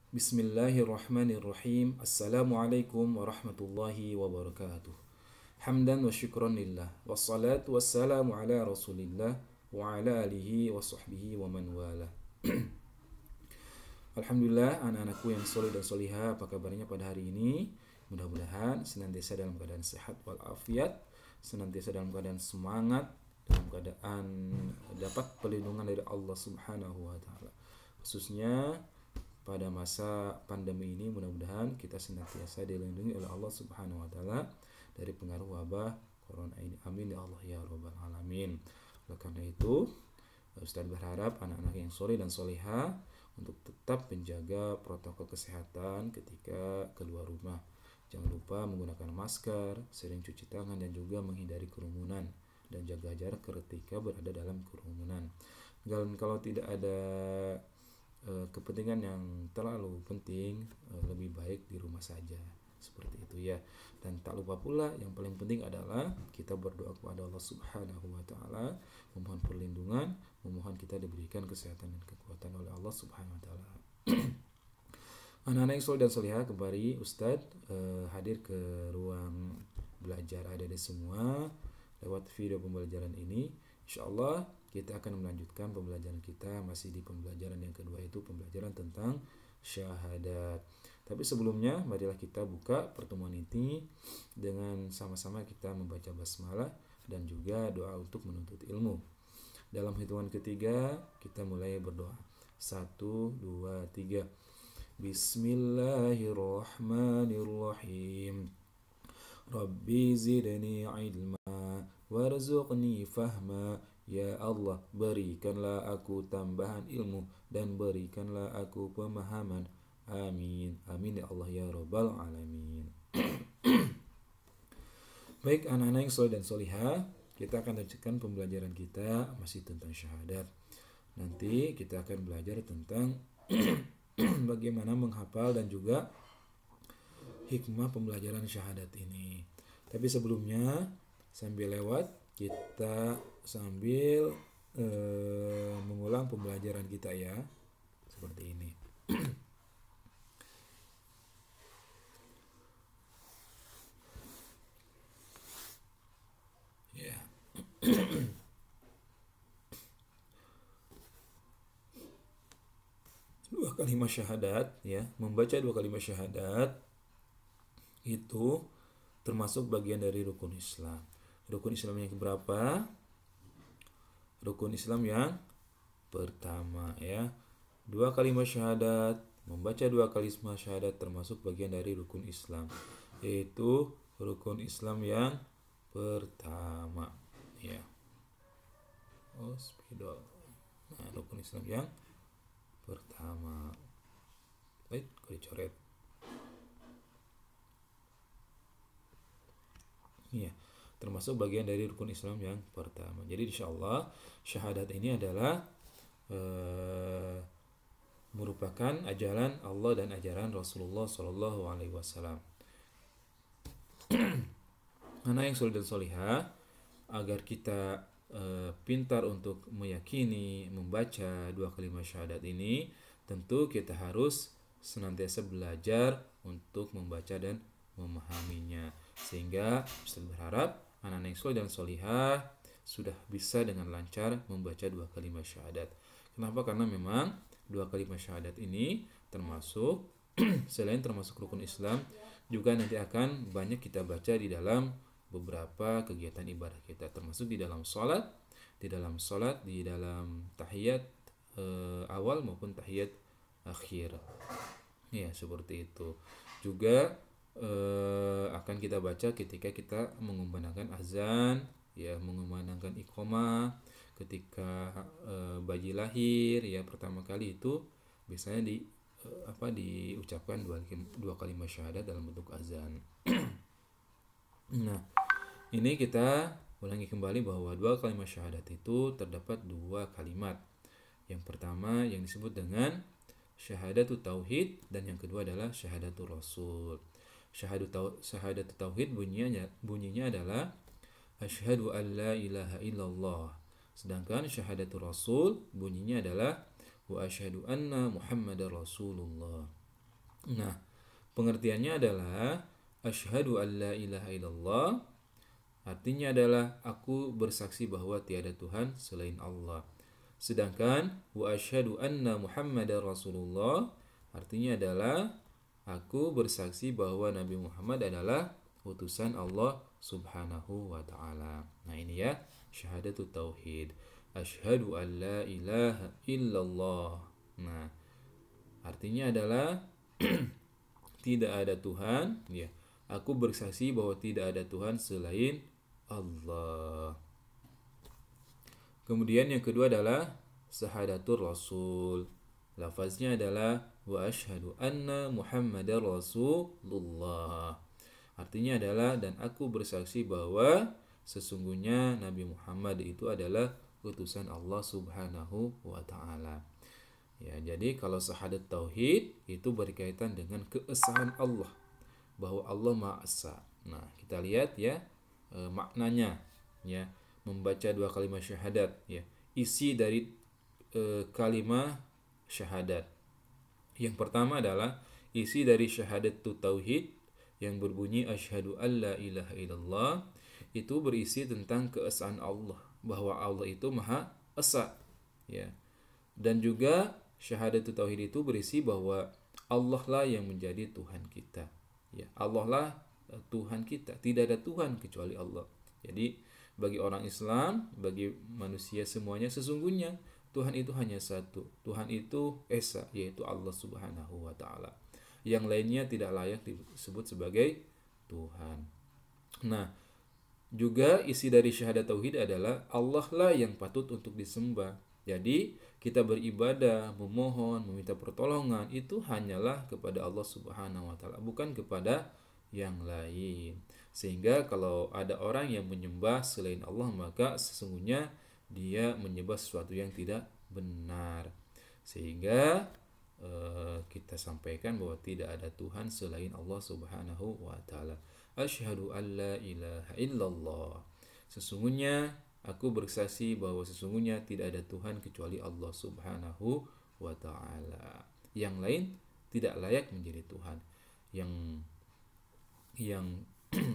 Bismillahirrahmanirrahim. Assalamualaikum warahmatullahi wabarakatuh. Hamdan wa syukran lillah. Wassalatu wassalamu ala rasulillah wa ala alihi wa sahbihi wa man wala. Alhamdulillah, anak-anakku yang soleh dan solihah, apa kabarnya pada hari ini? Mudah-mudahan senantiasa dalam keadaan sehat walafiat, senantiasa dalam keadaan semangat, dalam keadaan dapat perlindungan dari Allah Subhanahu wa taala. Khususnya pada masa pandemi ini, mudah-mudahan kita senantiasa dilindungi oleh Allah Subhanahu wa taala dari pengaruh wabah corona ini. Amin ya Allah ya rabbal alamin. Oleh karena itu, Ustaz berharap anak-anak yang soleh dan soleha untuk tetap menjaga protokol kesehatan ketika keluar rumah. Jangan lupa menggunakan masker, sering cuci tangan, dan juga menghindari kerumunan dan jaga jarak ketika berada dalam kerumunan. Dan kalau tidak ada kepentingan yang terlalu penting, lebih baik di rumah saja, seperti itu ya. Dan tak lupa pula yang paling penting adalah kita berdoa kepada Allah Subhanahu wa taala, memohon perlindungan, memohon kita diberikan kesehatan dan kekuatan oleh Allah Subhanahu wa taala. Anak-anak yang soleh dan solehah, kembali Ustadz hadir ke ruang belajar adik-adik semua lewat video pembelajaran ini. Insyaallah kita akan melanjutkan pembelajaran kita masih di pembelajaran yang kedua, itu pembelajaran tentang syahadat. Tapi sebelumnya marilah kita buka pertemuan ini dengan sama-sama kita membaca basmalah dan juga doa untuk menuntut ilmu. Dalam hitungan ketiga kita mulai berdoa. 1, 2, 3. Bismillahirrahmanirrahim. Rabbi zidni ilma warzuqni fahma. Ya Allah, berikanlah aku tambahan ilmu dan berikanlah aku pemahaman. Amin. Amin ya Allah ya rabbal alamin. Baik anak-anak yang soleh dan solihah, kita akan lanjutkan pembelajaran kita masih tentang syahadat. Nanti kita akan belajar tentang bagaimana menghafal dan juga hikmah pembelajaran syahadat ini. Tapi sebelumnya, sambil lewat, kita sambil mengulang pembelajaran kita ya, seperti ini. Ya. Dua kalimat syahadat ya, membaca dua kalimat syahadat itu termasuk bagian dari rukun Islam. Rukun Islam yang keberapa? Rukun Islam yang pertama ya. Dua kalimat syahadat, membaca dua kalimat syahadat termasuk bagian dari rukun Islam, yaitu rukun Islam yang pertama ya. Oh, spidol. Nah, rukun Islam yang pertama. Baik, dicoret. Iya, termasuk bagian dari rukun Islam yang pertama. Jadi insyaallah syahadat ini adalah merupakan ajaran Allah dan ajaran Rasulullah Shallallahu Alaihi Wasallam. Anak yang soleh dan solihah, agar kita pintar untuk meyakini, membaca dua kalimat syahadat ini, tentu kita harus senantiasa belajar untuk membaca dan memahaminya. Sehingga Ustaz berharap anak-anak yang soleh dan solihah sudah bisa dengan lancar membaca dua kalimat syahadat. Kenapa? Karena memang dua kalimat syahadat ini termasuk selain termasuk rukun Islam, juga nanti akan banyak kita baca di dalam beberapa kegiatan ibadah kita, termasuk di dalam sholat, di dalam tahiyat awal maupun tahiyat akhir. Ya, seperti itu. Juga akan kita baca ketika kita mengumandangkan azan, ya, mengumandangkan iqamah, ketika bayi lahir, ya, pertama kali itu biasanya diucapkan dua kalimat syahadat dalam bentuk azan. Nah, ini kita ulangi kembali bahwa dua kalimat syahadat itu terdapat dua kalimat. Yang pertama yang disebut dengan syahadatul tauhid dan yang kedua adalah syahadatul rasul. Syahadatul tauhid bunyinya adalah asyhadu an la ilaha illallah. Sedangkan syahadatul rasul bunyinya adalah wa asyhadu anna Muhammadar Rasulullah. Nah, pengertiannya adalah asyhadu an la ilaha illallah, artinya adalah aku bersaksi bahwa tiada Tuhan selain Allah. Sedangkan wa asyhadu anna Muhammadar Rasulullah, artinya adalah aku bersaksi bahwa Nabi Muhammad adalah utusan Allah Subhanahu wa taala. Nah, ini ya syahadatut tauhid. Asyhadu an la ilaha illallah. Nah, artinya adalah tidak ada Tuhan, ya. Aku bersaksi bahwa tidak ada Tuhan selain Allah. Kemudian yang kedua adalah syahadatur rasul. Lafaznya adalah wa asyhadu anna Muhammadar Rasulullah. Artinya adalah dan aku bersaksi bahwa sesungguhnya Nabi Muhammad itu adalah utusan Allah Subhanahu wa taala. Ya, jadi kalau syahadat tauhid itu berkaitan dengan keesaan Allah, bahwa Allah Maha Esa. Nah, kita lihat ya maknanya ya, membaca dua kalimat syahadat ya. Isi dari kalimat syahadat. Yang pertama adalah isi dari syahadat tauhid yang berbunyi asyhadu alla ilaha illallah, itu berisi tentang keesaan Allah, bahwa Allah itu Maha Esa ya. Dan juga syahadat tauhid itu berisi bahwa Allah lah yang menjadi Tuhan kita. Ya, Allah lah Tuhan kita. Tidak ada Tuhan kecuali Allah. Jadi bagi orang Islam, bagi manusia semuanya, sesungguhnya Tuhan itu hanya satu. Tuhan itu Esa, yaitu Allah Subhanahu wa taala. Yang lainnya tidak layak disebut sebagai Tuhan. Nah, juga isi dari syahadat tauhid adalah Allah lah yang patut untuk disembah. Jadi kita beribadah, memohon, meminta pertolongan itu hanyalah kepada Allah Subhanahu wa taala, bukan kepada yang lain. Sehingga kalau ada orang yang menyembah selain Allah, maka sesungguhnya dia menyembah sesuatu yang tidak benar. Sehingga kita sampaikan bahwa tidak ada Tuhan selain Allah Subhanahu wa taala. Asyhadu an la ilaha illallah. Sesungguhnya aku bersaksi bahwa sesungguhnya tidak ada Tuhan kecuali Allah Subhanahu wa taala. Yang lain tidak layak menjadi Tuhan. Yang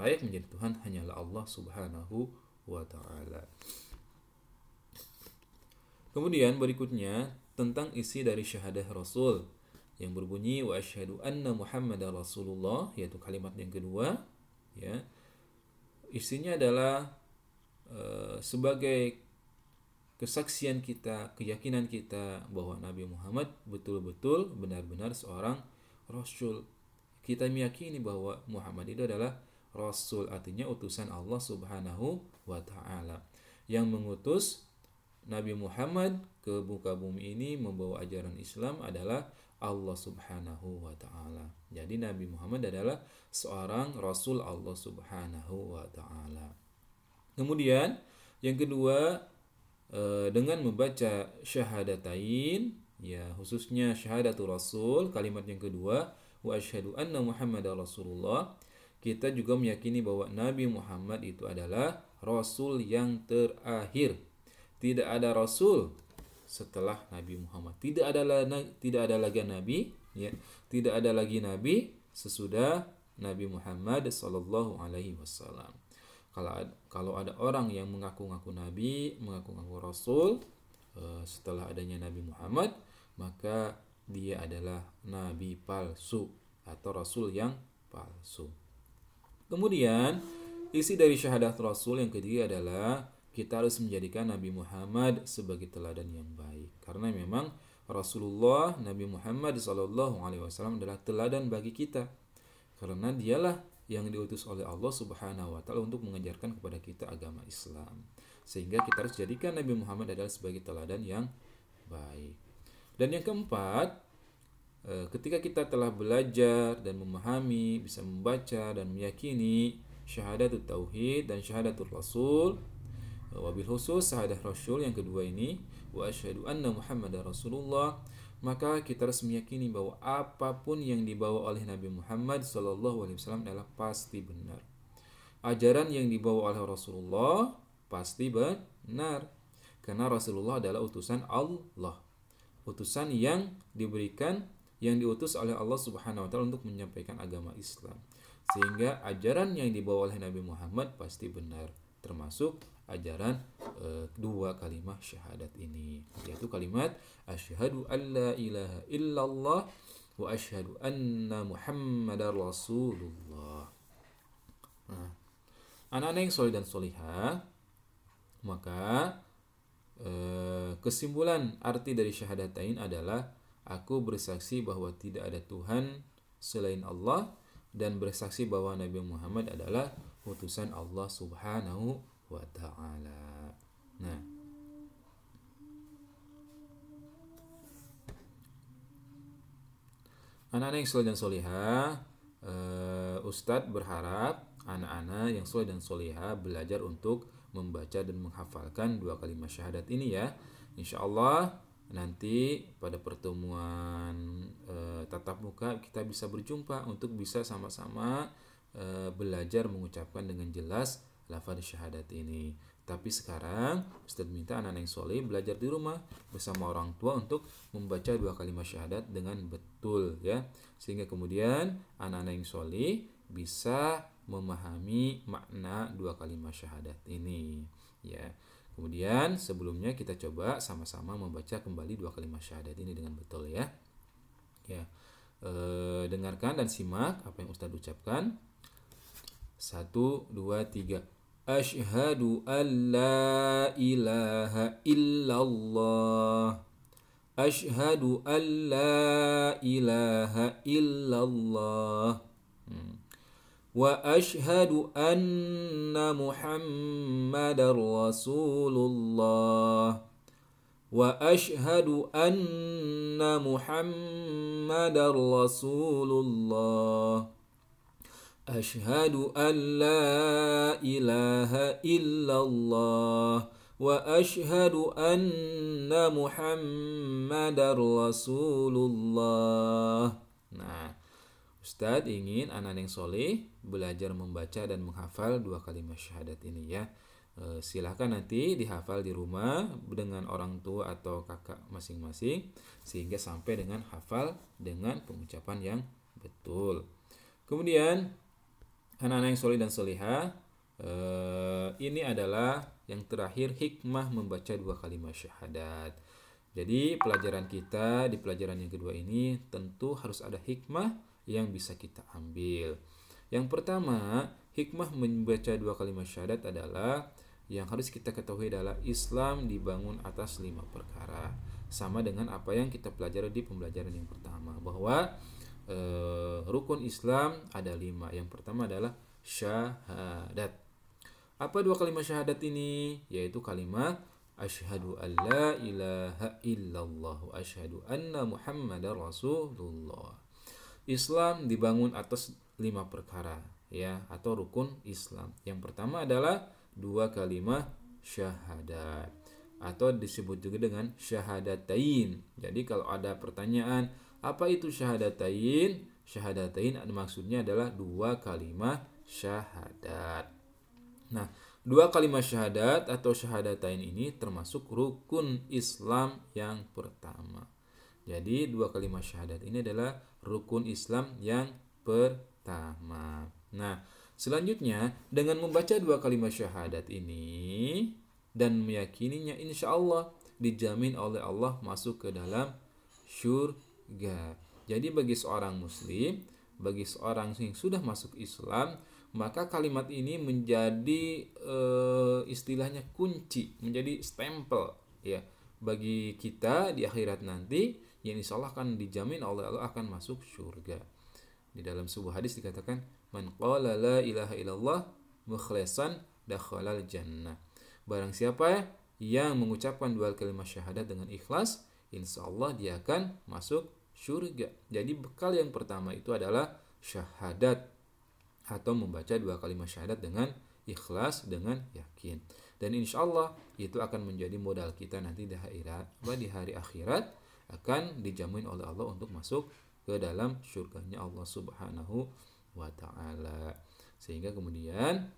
layak menjadi Tuhan hanyalah Allah Subhanahu wa taala. Kemudian berikutnya tentang isi dari syahadah Rasul yang berbunyi wa asyhadu anna Muhammadar Rasulullah, yaitu kalimat yang kedua ya. Isinya adalah sebagai kesaksian kita, keyakinan kita bahwa Nabi Muhammad betul-betul benar-benar seorang Rasul. Kita meyakini bahwa Muhammad itu adalah Rasul, artinya utusan Allah Subhanahu wa ta'ala yang mengutus Nabi Muhammad ke muka bumi ini membawa ajaran Islam adalah Allah Subhanahu wa ta'ala. Jadi Nabi Muhammad adalah seorang Rasul Allah Subhanahu wa ta'ala. Kemudian yang kedua, dengan membaca syahadatain ya, khususnya syahadatul Rasul, kalimat yang kedua wa asyhadu anna Muhammadar Rasulullah, kita juga meyakini bahwa Nabi Muhammad itu adalah Rasul yang terakhir. Tidak ada Rasul setelah Nabi Muhammad. Tidak ada lagi Nabi ya, tidak ada lagi Nabi sesudah Nabi Muhammad sallallahu alaihi wasallam. Kalau ada orang yang mengaku-ngaku Nabi, mengaku-ngaku Rasul setelah adanya Nabi Muhammad, maka dia adalah Nabi palsu atau Rasul yang palsu. Kemudian isi dari syahadat Rasul yang ketiga adalah kita harus menjadikan Nabi Muhammad sebagai teladan yang baik. Karena memang Rasulullah Nabi Muhammad SAW adalah teladan bagi kita. Karena dialah yang diutus oleh Allah Subhanahu wa taala untuk mengajarkan kepada kita agama Islam. Sehingga kita harus jadikan Nabi Muhammad adalah sebagai teladan yang baik. Dan yang keempat, ketika kita telah belajar dan memahami, bisa membaca dan meyakini syahadatut tauhid dan syahadatul rasul, wabil khusus syahadah Rasul yang kedua ini wa asyhadu anna Muhammadar Rasulullah, maka kita harus meyakini bahwa apapun yang dibawa oleh Nabi Muhammad SAW adalah pasti benar. Ajaran yang dibawa oleh Rasulullah pasti benar, karena Rasulullah adalah utusan Allah, utusan yang diberikan, yang diutus oleh Allah Subhanahu wa taala untuk menyampaikan agama Islam. Sehingga ajaran yang dibawa oleh Nabi Muhammad pasti benar, termasuk ajaran dua kalimat syahadat ini, yaitu kalimat asyhadu alla ilaha illallah wa asyhadu anna muhammadar rasulullah. Nah, anak-anak yang soleh dan solihah, maka kesimpulan arti dari syahadatain adalah aku bersaksi bahwa tidak ada Tuhan selain Allah dan bersaksi bahwa Nabi Muhammad adalah utusan Allah Subhanahu wa ta'ala. Nah, anak-anak yang soleh dan solihah, Ustadz berharap anak-anak yang soleh dan solihah belajar untuk membaca dan menghafalkan dua kalimat syahadat ini ya. Insya Allah nanti pada pertemuan tatap muka kita bisa berjumpa untuk bisa sama-sama belajar mengucapkan dengan jelas lafaz syahadat ini. Tapi sekarang Ustadz minta anak-anak yang soleh belajar di rumah bersama orang tua untuk membaca dua kalimat syahadat dengan betul ya, sehingga kemudian anak-anak yang soleh bisa memahami makna dua kalimat syahadat ini ya. Kemudian sebelumnya kita coba sama-sama membaca kembali dua kalimat syahadat ini dengan betul ya. Ya, dengarkan dan simak apa yang Ustadz ucapkan. 1, 2, 3. Asyhadu an la ilaha illallah. Asyhadu an la ilaha illallah. Wa asyhadu anna muhammadar rasulullah. Wa asyhadu anna muhammadar rasulullah. Asyhadu an la ilaha illallah. Wa asyhadu anna muhammadar rasulullah. Nah, Ustadz ingin anak-anak yang soleh belajar membaca dan menghafal dua kalimat syahadat ini ya. Silahkan nanti dihafal di rumah dengan orang tua atau kakak masing-masing sehingga sampai dengan hafal dengan pengucapan yang betul. Kemudian anak-anak yang soleh dan solehah, ini adalah yang terakhir hikmah membaca dua kalimat syahadat. Jadi pelajaran kita di pelajaran yang kedua ini tentu harus ada hikmah yang bisa kita ambil. Yang pertama, hikmah membaca dua kalimat syahadat adalah yang harus kita ketahui adalah Islam dibangun atas 5 perkara. Sama dengan apa yang kita pelajari di pembelajaran yang pertama, bahwa rukun Islam ada 5. Yang pertama adalah syahadat. Apa dua kalimat syahadat ini? Yaitu kalimat asyhadu an la ilaha illallah wa asyhadu anna muhammadar rasulullah. Islam dibangun atas 5 perkara ya, atau rukun Islam. Yang pertama adalah dua kalimat syahadat atau disebut juga dengan syahadatain. Jadi kalau ada pertanyaan apa itu syahadatain? Syahadatain maksudnya adalah dua kalimat syahadat. Nah, dua kalimat syahadat atau syahadatain ini termasuk rukun Islam yang pertama. Jadi dua kalimat syahadat ini adalah rukun Islam yang pertama. Nah, selanjutnya dengan membaca dua kalimat syahadat ini dan meyakininya, insya Allah dijamin oleh Allah masuk ke dalam syurga. Jadi bagi seorang muslim, bagi seorang yang sudah masuk Islam, maka kalimat ini menjadi istilahnya kunci, menjadi stempel ya bagi kita di akhirat nanti, yang insya Allah akan dijamin oleh Allah akan masuk syurga. Di dalam sebuah hadis dikatakan, man qala la ilaha illallah mukhlishan dakhalal jannah. Barang siapa yang mengucapkan dua kalimat syahadat dengan ikhlas, insya Allah dia akan masuk syurga. Jadi bekal yang pertama itu adalah syahadat atau membaca dua kalimat syahadat dengan ikhlas, dengan yakin. Dan insya Allah itu akan menjadi modal kita nanti di hari akhirat, akan dijamin oleh Allah untuk masuk ke dalam syurganya Allah Subhanahu wa ta'ala. Sehingga kemudian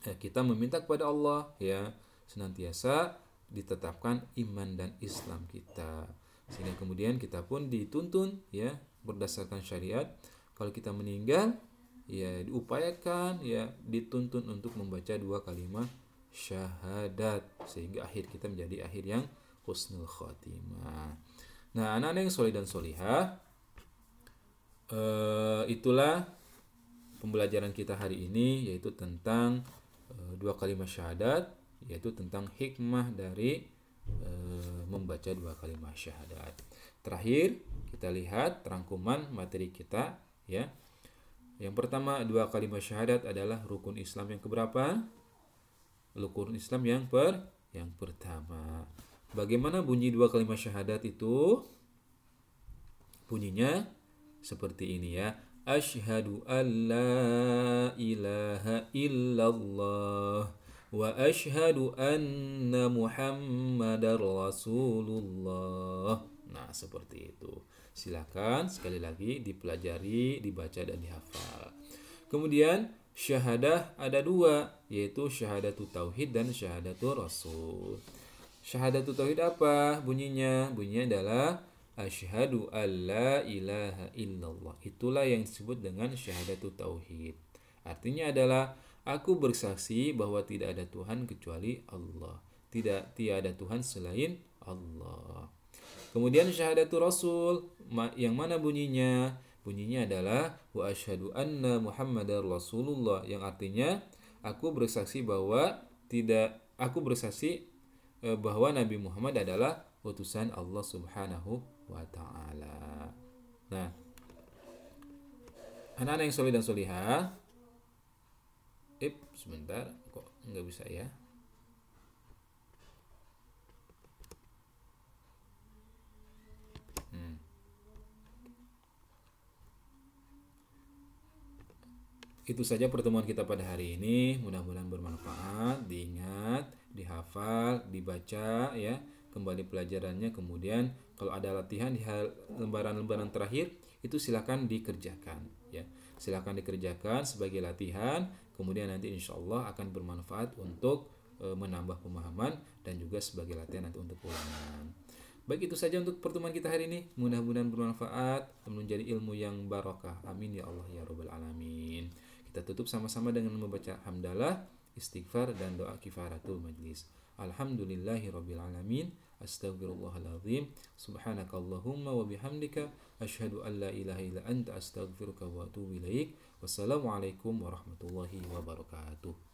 kita meminta kepada Allah ya senantiasa ditetapkan iman dan Islam kita. Sehingga kemudian kita pun dituntun ya berdasarkan syariat. Kalau kita meninggal, ya diupayakan, ya dituntun untuk membaca 2 kalimat syahadat sehingga akhir kita menjadi akhir yang husnul khotimah. Nah, anak-anak yang soleh dan solihah, itulah pembelajaran kita hari ini, yaitu tentang 2 kalimat syahadat, yaitu tentang hikmah dari membaca 2 kalimat syahadat. Terakhir kita lihat rangkuman materi kita, ya. Yang pertama, 2 kalimat syahadat adalah rukun Islam yang keberapa? Rukun Islam yang pertama. Bagaimana bunyi 2 kalimat syahadat itu? Bunyinya seperti ini, ya. Asyhadu an la ilaha illallah wa asyhadu anna Muhammadar Rasulullah. Nah, seperti itu. Silakan sekali lagi dipelajari, dibaca dan dihafal. Kemudian syahadah ada 2, yaitu syahadatul tauhid dan syahadatul rasul. Syahadatul tauhid apa bunyinya? Bunyinya adalah asyhadu alla ilaha illallah. Itulah yang disebut dengan syahadatul tauhid. Artinya adalah aku bersaksi bahwa tidak ada Tuhan kecuali Allah. Tiada Tuhan selain Allah. Kemudian syahadatul rasul, yang mana bunyinya? Bunyinya adalah wa asyhadu anna Muhammadar Rasulullah, yang artinya aku bersaksi bahwa bahwa Nabi Muhammad adalah utusan Allah Subhanahu wa taala. Nah, anak-anak yang soleh dan solihah, sebentar, kok nggak bisa ya? Itu saja pertemuan kita pada hari ini. Mudah-mudahan bermanfaat, diingat, dihafal, dibaca, ya. Kembali pelajarannya. Kemudian kalau ada latihan di lembaran-lembaran terakhir, itu silakan dikerjakan, ya. Silakan dikerjakan sebagai latihan. Kemudian nanti insya Allah akan bermanfaat untuk menambah pemahaman dan juga sebagai latihan nanti untuk ulangan. Baik, itu saja untuk pertemuan kita hari ini. Mudah-mudahan bermanfaat dan menjadi ilmu yang barakah. Amin ya Allah ya Rabbal alamin. Kita tutup sama-sama dengan membaca hamdalah, istighfar dan doa kifaratul majlis. Alhamdulillahirabbil alamin. Astaghfirullahaladzim. Subhanakallahumma wa bihamdika asyhadu an la ilaha illa anta astaghfiruka wa atubu ilaik. Wassalamualaikum warahmatullahi wabarakatuh.